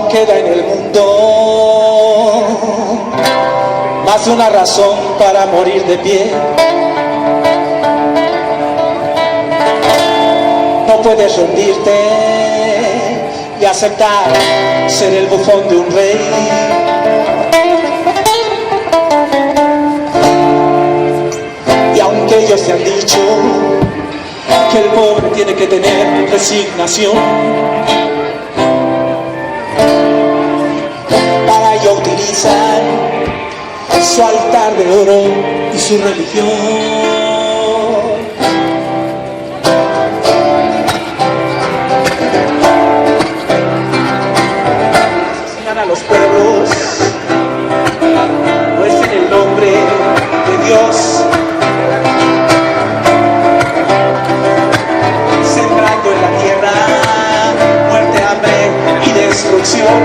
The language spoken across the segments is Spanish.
Queda en el mundo más de una razón para morir de pie. No puedes rendirte y aceptar ser el bufón de un rey. Y aunque ellos te han dicho que el pobre tiene que tener resignación, utilizan su altar de oro y su religión. Asesinan a los pueblos, no es en el nombre de Dios, sembrando en la tierra muerte, hambre y destrucción.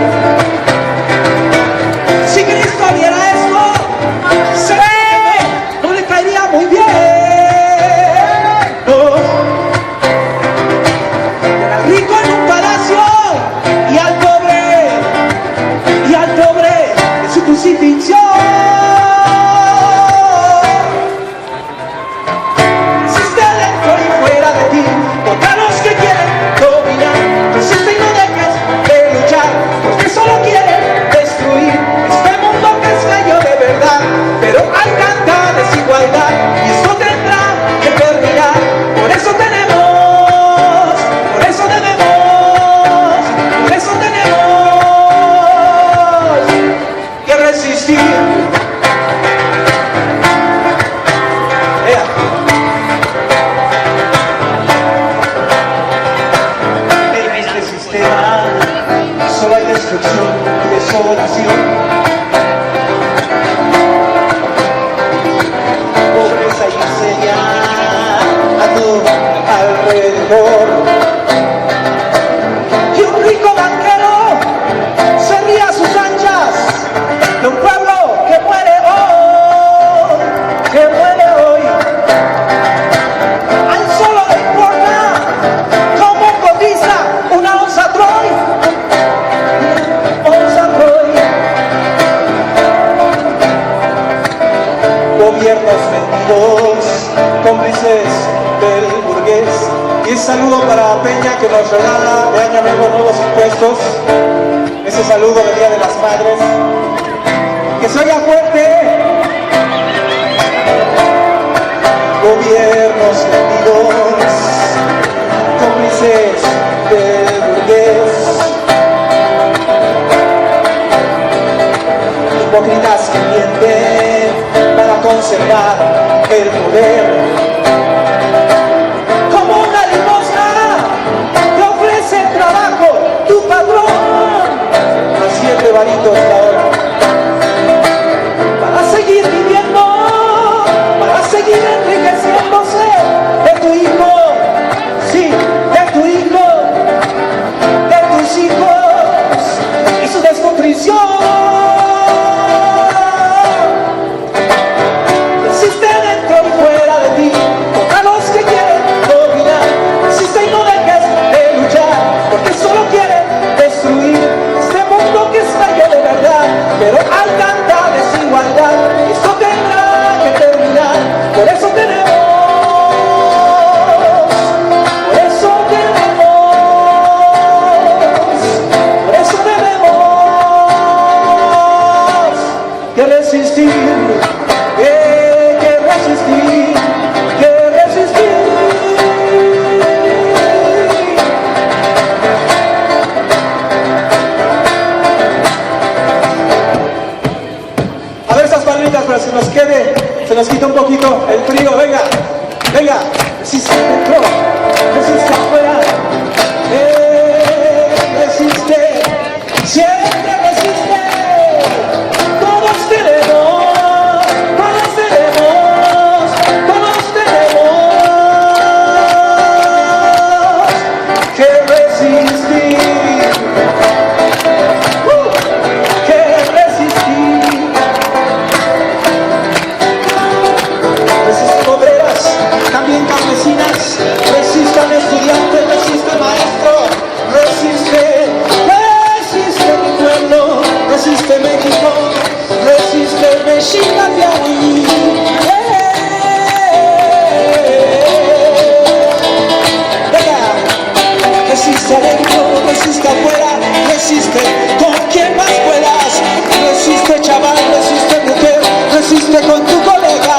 Solo hay destrucción y desolación, pobreza y miseria a tu alrededor. Y un rico banquero se ríe a sus anchas de un pueblo que muere hoy, que muere hoy. A él solo le importa cómo cotiza una onza Troy. Gobiernos vendidos, cómplices del burgués. Y un saludo para Peña, que nos regala de año nuevo nuevos impuestos. Ese saludo del Día de las Madres. ¡Que se oiga fuerte! Gobiernos vendidos, cómplices del burgués. Hipócritas que mienten para conservar el poder. Como una limosna te ofrece trabajo tu patrón a 7 varitos la hora, para seguir viviendo, para seguir enriqueciéndose de tu hijo, sí, de tu hijo, de tus hijos y su desnutrición. Pero hay tanta desigualdad, esto tendrá que terminar. Por eso tenemos, por eso tenemos, por eso tenemos que resistir, que resistir, que resistir. Para que nos quede Se nos quita un poquito el frío, venga, venga, resiste dentro, resiste afuera, resiste, siempre resiste, todos tenemos, todos tenemos, todos tenemos que resistir. También campesinas, resistan estudiantes, resiste maestro, resiste, resiste mi pueblo, resiste México, resiste Mexica de ahí. Venga, resiste adentro, resiste afuera, resiste con quien más puedas, resiste chaval, resiste mujer, resiste con tu colega,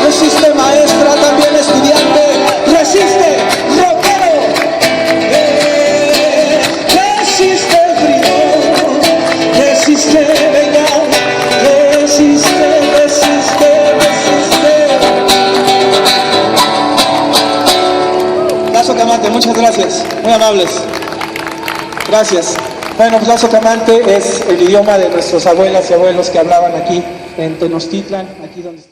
resiste maestra, también estudiante, resiste rockero, resiste el frío, resiste, venga, resiste, resiste, resiste. Lazo Camante, muchas gracias, muy amables, gracias. Bueno, pues Lazo Camante es el idioma de nuestros abuelas y abuelos que hablaban aquí en Tenochtitlan, aquí donde está.